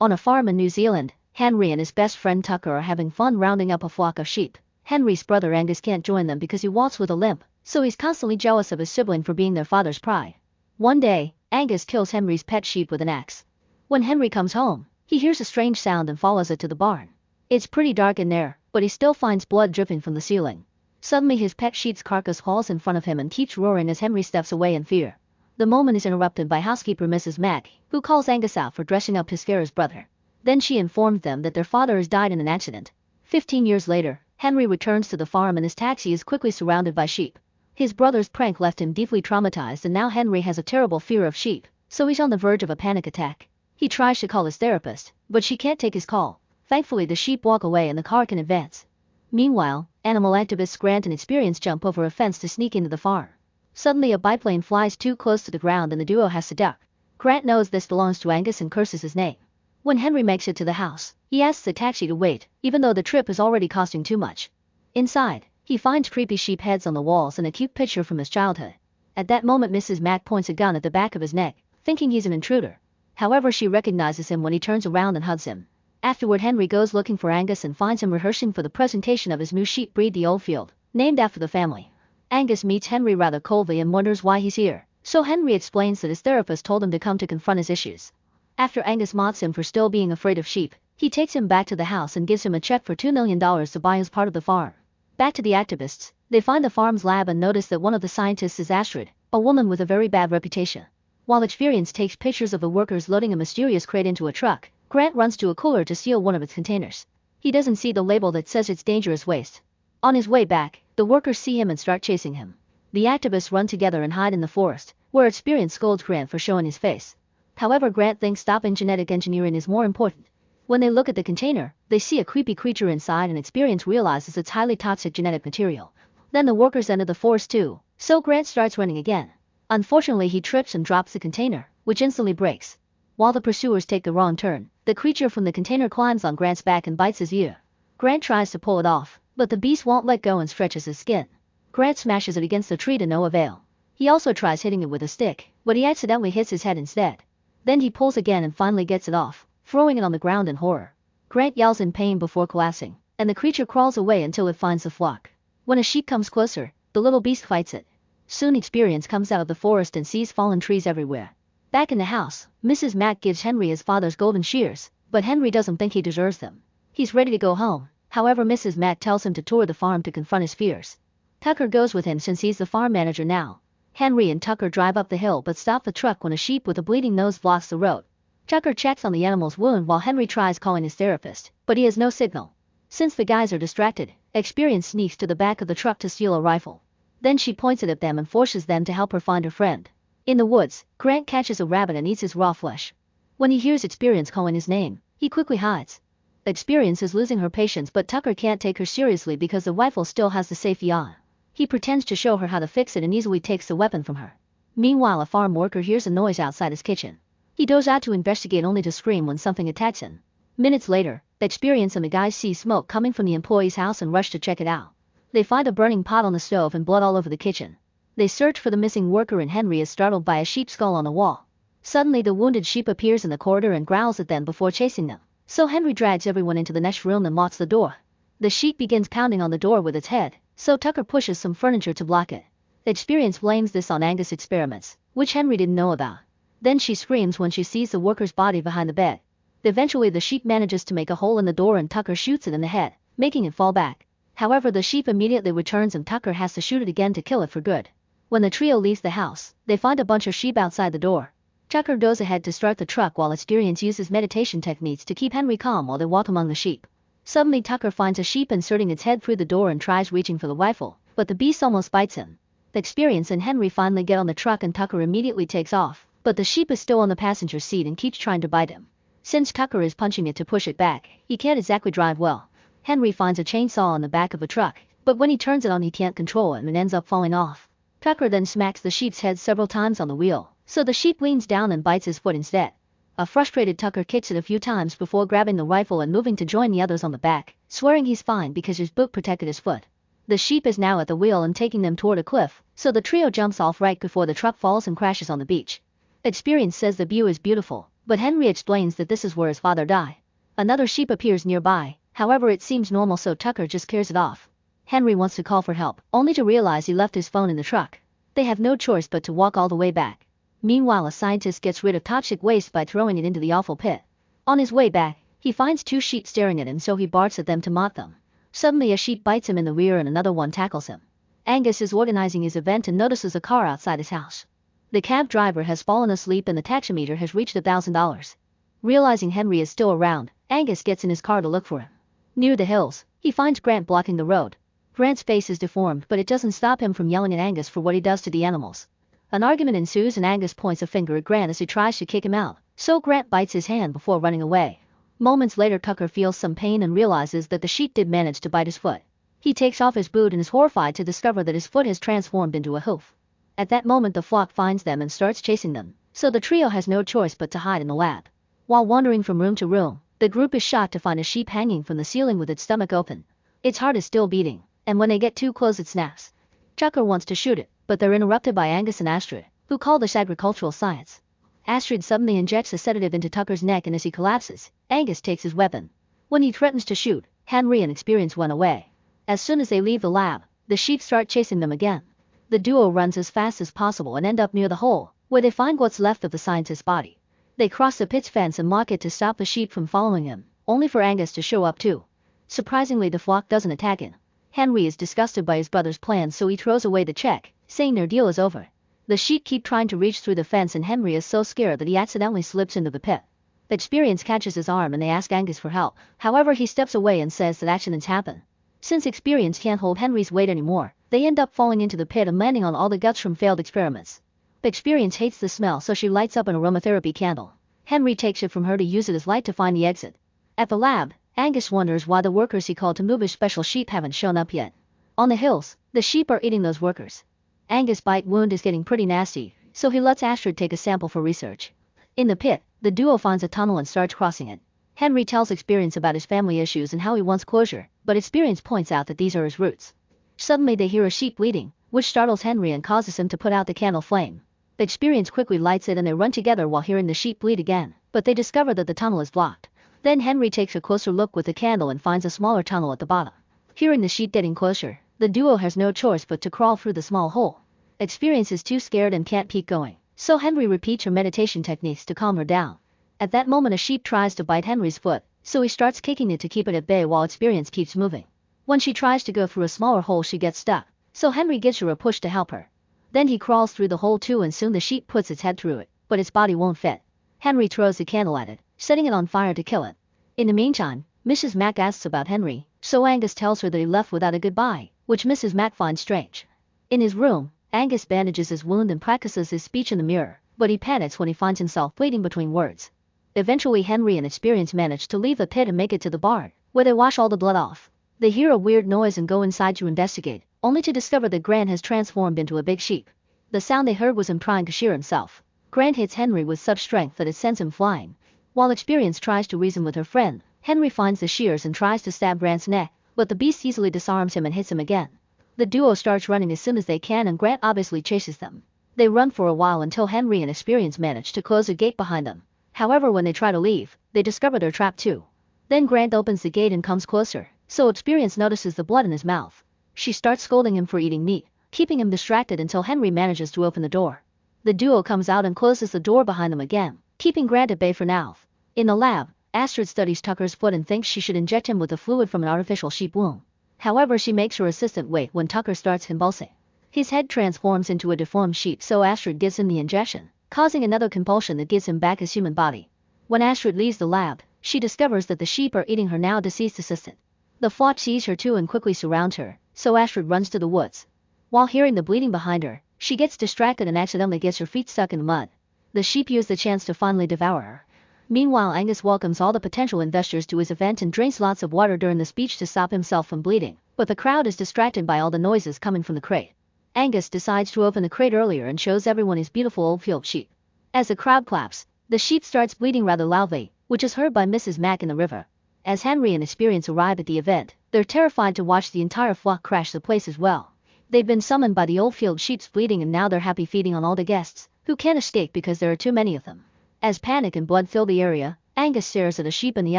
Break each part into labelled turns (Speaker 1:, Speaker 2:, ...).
Speaker 1: On a farm in New Zealand, Henry and his best friend Tucker are having fun rounding up a flock of sheep. Henry's brother Angus can't join them because he walks with a limp, so he's constantly jealous of his sibling for being their father's pride. One day, Angus kills Henry's pet sheep with an axe. When Henry comes home, he hears a strange sound and follows it to the barn. It's pretty dark in there, but he still finds blood dripping from the ceiling. Suddenly his pet sheep's carcass falls in front of him and keeps roaring as Henry steps away in fear. The moment is interrupted by housekeeper Mrs. Mack, who calls Angus out for dressing up his scared brother. Then she informs them that their father has died in an accident. 15 years later, Henry returns to the farm and his taxi is quickly surrounded by sheep. His brother's prank left him deeply traumatized and now Henry has a terrible fear of sheep, so he's on the verge of a panic attack. He tries to call his therapist, but she can't take his call. Thankfully the sheep walk away and the car can advance. Meanwhile, animal activists Grant and Experience jump over a fence to sneak into the farm. Suddenly a biplane flies too close to the ground and the duo has to duck. Grant knows this belongs to Angus and curses his name. When Henry makes it to the house, he asks the taxi to wait, even though the trip is already costing too much. Inside, he finds creepy sheep heads on the walls and a cute picture from his childhood. At that moment Mrs. Mack points a gun at the back of his neck, thinking he's an intruder. However, she recognizes him when he turns around and hugs him. Afterward Henry goes looking for Angus and finds him rehearsing for the presentation of his new sheep breed, the Oldfield, named after the family. Angus meets Henry rather coldly and wonders why he's here, so Henry explains that his therapist told him to come to confront his issues. After Angus mocks him for still being afraid of sheep, he takes him back to the house and gives him a check for $2 million to buy his part of the farm. Back to the activists, they find the farm's lab and notice that one of the scientists is Astrid, a woman with a very bad reputation. While Experience takes pictures of the workers loading a mysterious crate into a truck, Grant runs to a cooler to steal one of its containers. He doesn't see the label that says it's dangerous waste. On his way back, the workers see him and start chasing him. The activists run together and hide in the forest, where Experience scolds Grant for showing his face. However, Grant thinks stopping genetic engineering is more important. When they look at the container, they see a creepy creature inside and Experience realizes it's highly toxic genetic material. Then the workers enter the forest too, so Grant starts running again. Unfortunately, he trips and drops the container, which instantly breaks. While the pursuers take the wrong turn, the creature from the container climbs on Grant's back and bites his ear. Grant tries to pull it off, but the beast won't let go and stretches his skin. Grant smashes it against the tree to no avail. He also tries hitting it with a stick, but he accidentally hits his head instead. Then he pulls again and finally gets it off, throwing it on the ground in horror. Grant yells in pain before collapsing, and the creature crawls away until it finds the flock. When a sheep comes closer, the little beast fights it. Soon Experience comes out of the forest and sees fallen trees everywhere. Back in the house, Mrs. Mack gives Henry his father's golden shears, but Henry doesn't think he deserves them. He's ready to go home, however Mrs. Mack tells him to tour the farm to confront his fears. Tucker goes with him since he's the farm manager now. Henry and Tucker drive up the hill but stop the truck when a sheep with a bleeding nose blocks the road. Tucker checks on the animal's wound while Henry tries calling his therapist, but he has no signal. Since the guys are distracted, Experience sneaks to the back of the truck to steal a rifle. Then she points it at them and forces them to help her find her friend. In the woods, Grant catches a rabbit and eats his raw flesh. When he hears Experience calling his name, he quickly hides. Experience is losing her patience, but Tucker can't take her seriously because the rifle still has the safety on. He pretends to show her how to fix it and easily takes the weapon from her. Meanwhile, a farm worker hears a noise outside his kitchen. He goes out to investigate only to scream when something attacks him. Minutes later, Experience and the guys see smoke coming from the employee's house and rush to check it out. They find a burning pot on the stove and blood all over the kitchen. They search for the missing worker and Henry is startled by a sheep skull on the wall. Suddenly the wounded sheep appears in the corridor and growls at them before chasing them. So Henry drags everyone into the next room and locks the door. The sheep begins pounding on the door with its head, so Tucker pushes some furniture to block it. Experience blames this on Angus' experiments, which Henry didn't know about. Then she screams when she sees the worker's body behind the bed. Eventually the sheep manages to make a hole in the door and Tucker shoots it in the head, making it fall back. However, the sheep immediately returns and Tucker has to shoot it again to kill it for good. When the trio leaves the house, they find a bunch of sheep outside the door. Tucker goes ahead to start the truck while Experience uses meditation techniques to keep Henry calm while they walk among the sheep. Suddenly Tucker finds a sheep inserting its head through the door and tries reaching for the rifle, but the beast almost bites him. Experience and Henry finally get on the truck and Tucker immediately takes off, but the sheep is still on the passenger seat and keeps trying to bite him. Since Tucker is punching it to push it back, he can't exactly drive well. Henry finds a chainsaw on the back of the truck, but when he turns it on he can't control it and ends up falling off. Tucker then smacks the sheep's head several times on the wheel, so the sheep leans down and bites his foot instead. A frustrated Tucker kicks it a few times before grabbing the rifle and moving to join the others on the back, swearing he's fine because his boot protected his foot. The sheep is now at the wheel and taking them toward a cliff, so the trio jumps off right before the truck falls and crashes on the beach. Experience says the view is beautiful, but Henry explains that this is where his father died. Another sheep appears nearby, however it seems normal so Tucker just carries it off. Henry wants to call for help, only to realize he left his phone in the truck. They have no choice but to walk all the way back. Meanwhile, a scientist gets rid of toxic waste by throwing it into the awful pit. On his way back, he finds two sheep staring at him, so he barks at them to mock them. Suddenly a sheep bites him in the rear and another one tackles him. Angus is organizing his event and notices a car outside his house. The cab driver has fallen asleep and the taximeter has reached $1,000. Realizing Henry is still around, Angus gets in his car to look for him. Near the hills, he finds Grant blocking the road. Grant's face is deformed, but it doesn't stop him from yelling at Angus for what he does to the animals. An argument ensues and Angus points a finger at Grant as he tries to kick him out, so Grant bites his hand before running away. Moments later, Tucker feels some pain and realizes that the sheep did manage to bite his foot. He takes off his boot and is horrified to discover that his foot has transformed into a hoof. At that moment the flock finds them and starts chasing them, so the trio has no choice but to hide in the lab. While wandering from room to room, the group is shocked to find a sheep hanging from the ceiling with its stomach open. Its heart is still beating, and when they get too close it snaps. Tucker wants to shoot it, but they're interrupted by Angus and Astrid, who call this agricultural science. Astrid suddenly injects a sedative into Tucker's neck, and as he collapses, Angus takes his weapon. When he threatens to shoot, Henry and Experience run away. As soon as they leave the lab, the sheep start chasing them again. The duo runs as fast as possible and end up near the hole, where they find what's left of the scientist's body. They cross the pit's fence and lock it to stop the sheep from following him, only for Angus to show up too. Surprisingly, the flock doesn't attack him. Henry is disgusted by his brother's plan, so he throws away the check, saying their deal is over. The sheep keep trying to reach through the fence and Henry is so scared that he accidentally slips into the pit. Experience catches his arm and they ask Angus for help, however he steps away and says that accidents happen. Since Experience can't hold Henry's weight anymore, they end up falling into the pit and landing on all the guts from failed experiments. Experience hates the smell, so she lights up an aromatherapy candle. Henry takes it from her to use it as light to find the exit. At the lab, Angus wonders why the workers he called to move his special sheep haven't shown up yet. On the hills, the sheep are eating those workers. Angus' bite wound is getting pretty nasty, so he lets Astrid take a sample for research. In the pit, the duo finds a tunnel and starts crossing it. Henry tells Experience about his family issues and how he wants closure, but Experience points out that these are his roots. Suddenly they hear a sheep bleating, which startles Henry and causes him to put out the candle flame. Experience quickly lights it and they run together while hearing the sheep bleat again, but they discover that the tunnel is blocked. Then Henry takes a closer look with the candle and finds a smaller tunnel at the bottom. Hearing the sheep getting closer, the duo has no choice but to crawl through the small hole. Experience is too scared and can't keep going, so Henry repeats her meditation techniques to calm her down. At that moment a sheep tries to bite Henry's foot, so he starts kicking it to keep it at bay while Experience keeps moving. When she tries to go through a smaller hole she gets stuck, so Henry gives her a push to help her. Then he crawls through the hole too and soon the sheep puts its head through it, but its body won't fit. Henry throws the candle at it, setting it on fire to kill it. In the meantime, Mrs. Mack asks about Henry, so Angus tells her that he left without a goodbye, which Mrs. Mack finds strange. In his room, Angus bandages his wound and practices his speech in the mirror, but he panics when he finds himself bleeding between words. Eventually Henry and Experience manage to leave the pit and make it to the barn, where they wash all the blood off. They hear a weird noise and go inside to investigate, only to discover that Grant has transformed into a big sheep. The sound they heard was him trying to shear himself. Grant hits Henry with such strength that it sends him flying. While Experience tries to reason with her friend, Henry finds the shears and tries to stab Grant's neck, but the beast easily disarms him and hits him again. The duo starts running as soon as they can and Grant obviously chases them. They run for a while until Henry and Experience manage to close a gate behind them. However, when they try to leave, they discover they're trapped too. Then Grant opens the gate and comes closer, so Experience notices the blood in his mouth. She starts scolding him for eating meat, keeping him distracted until Henry manages to open the door. The duo comes out and closes the door behind them again, keeping Grant at bay for now. In the lab, Astrid studies Tucker's foot and thinks she should inject him with the fluid from an artificial sheep wound. However, she makes her assistant wait when Tucker starts convulsing. His head transforms into a deformed sheep, so Astrid gives him the injection, causing another compulsion that gives him back his human body. When Astrid leaves the lab, she discovers that the sheep are eating her now deceased assistant. The flock sees her too and quickly surrounds her, so Astrid runs to the woods. While hearing the bleeding behind her, she gets distracted and accidentally gets her feet stuck in the mud. The sheep use the chance to finally devour her. Meanwhile, Angus welcomes all the potential investors to his event and drinks lots of water during the speech to stop himself from bleeding, but the crowd is distracted by all the noises coming from the crate. Angus decides to open the crate earlier and shows everyone his beautiful old field sheep. As the crowd claps, the sheep starts bleeding rather loudly, which is heard by Mrs. Mack in the river. As Henry and Experience arrive at the event, they're terrified to watch the entire flock crash the place as well. They've been summoned by the old field sheep's bleeding and now they're happy feeding on all the guests, who can't escape because there are too many of them. As panic and blood fill the area, Angus stares at a sheep in the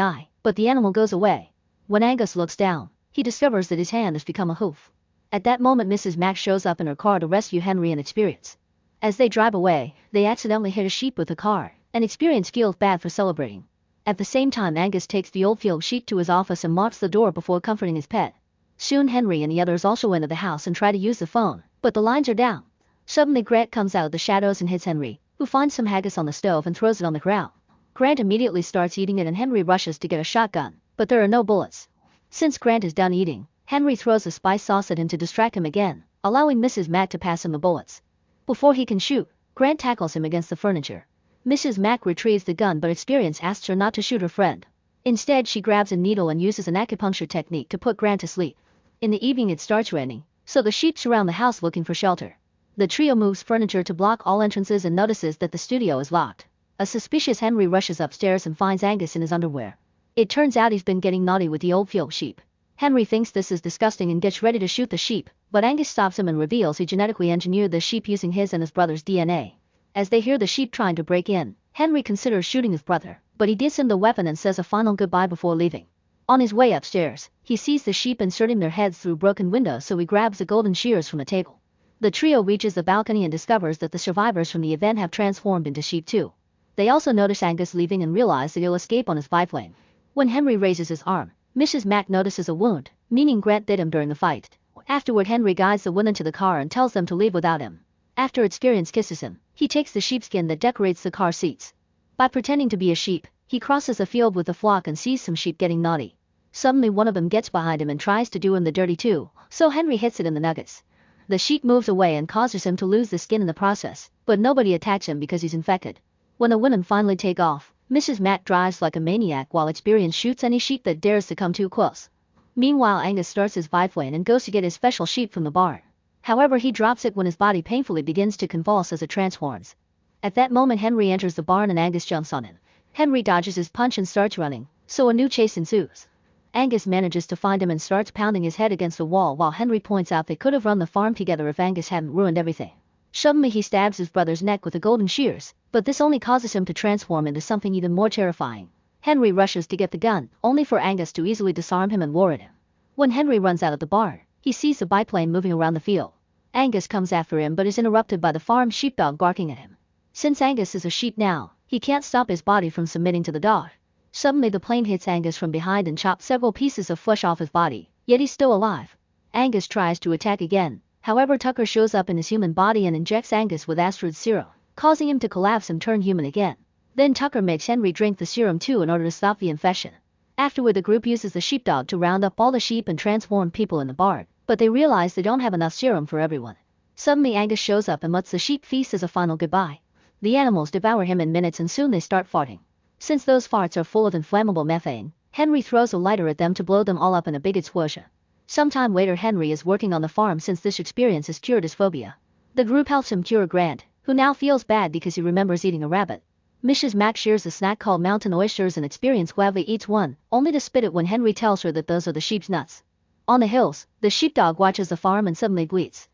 Speaker 1: eye, but the animal goes away. When Angus looks down, he discovers that his hand has become a hoof. At that moment Mrs. Mac shows up in her car to rescue Henry and Experience. As they drive away, they accidentally hit a sheep with the car, and Experience feels bad for celebrating. At the same time Angus takes the old-field sheep to his office and locks the door before comforting his pet. Soon Henry and the others also enter the house and try to use the phone, but the lines are down. Suddenly Grant comes out of the shadows and hits Henry, who finds some haggis on the stove and throws it on the ground. Grant immediately starts eating it and Henry rushes to get a shotgun, but there are no bullets. Since Grant is done eating, Henry throws a spice sauce at him to distract him again, allowing Mrs. Mac to pass him the bullets. Before he can shoot, Grant tackles him against the furniture. Mrs. Mac retrieves the gun but Experience asks her not to shoot her friend. Instead she grabs a needle and uses an acupuncture technique to put Grant to sleep. In the evening it starts raining, so the sheep surround the house looking for shelter. The trio moves furniture to block all entrances and notices that the studio is locked. A suspicious Henry rushes upstairs and finds Angus in his underwear. It turns out he's been getting naughty with the old-field sheep. Henry thinks this is disgusting and gets ready to shoot the sheep, but Angus stops him and reveals he genetically engineered the sheep using his and his brother's DNA. As they hear the sheep trying to break in, Henry considers shooting his brother, but he gives him the weapon and says a final goodbye before leaving. On his way upstairs, he sees the sheep inserting their heads through broken windows, so he grabs the golden shears from the table. The trio reaches the balcony and discovers that the survivors from the event have transformed into sheep too. They also notice Angus leaving and realize that he'll escape on his biplane. When Henry raises his arm, Mrs. Mac notices a wound, meaning Grant did him during the fight. Afterward Henry guides the women to the car and tells them to leave without him. After Experience kisses him, he takes the sheepskin that decorates the car seats. By pretending to be a sheep, he crosses a field with the flock and sees some sheep getting naughty. Suddenly one of them gets behind him and tries to do him the dirty too, so Henry hits it in the nuggets. The sheep moves away and causes him to lose the skin in the process, but nobody attacks him because he's infected. When the women finally take off, Mrs. Mac drives like a maniac while Experience shoots any sheep that dares to come too close. Meanwhile Angus starts his biplane and goes to get his special sheep from the barn. However he drops it when his body painfully begins to convulse as it transforms. At that moment Henry enters the barn and Angus jumps on him. Henry dodges his punch and starts running, so a new chase ensues. Angus manages to find him and starts pounding his head against the wall while Henry points out they could have run the farm together if Angus hadn't ruined everything. Suddenly he stabs his brother's neck with the golden shears, but this only causes him to transform into something even more terrifying. Henry rushes to get the gun, only for Angus to easily disarm him and lure at him. When Henry runs out of the barn, he sees the biplane moving around the field. Angus comes after him but is interrupted by the farm sheepdog barking at him. Since Angus is a sheep now, he can't stop his body from submitting to the dog. Suddenly the plane hits Angus from behind and chops several pieces of flesh off his body, yet he's still alive. Angus tries to attack again, however Tucker shows up in his human body and injects Angus with Astrid serum, causing him to collapse and turn human again. Then Tucker makes Henry drink the serum too in order to stop the infection. Afterward the group uses the sheepdog to round up all the sheep and transform people in the barn, but they realize they don't have enough serum for everyone. Suddenly Angus shows up and lets the sheep feast as a final goodbye. The animals devour him in minutes and soon they start farting. Since those farts are full of inflammable methane, Henry throws a lighter at them to blow them all up in a big explosion. Sometime later Henry is working on the farm since this experience has cured his phobia. The group helps him cure Grant, who now feels bad because he remembers eating a rabbit. Mrs. Mac shares a snack called mountain oysters and Experience gladly eats one, only to spit it when Henry tells her that those are the sheep's nuts. On the hills, the sheepdog watches the farm and suddenly bleats.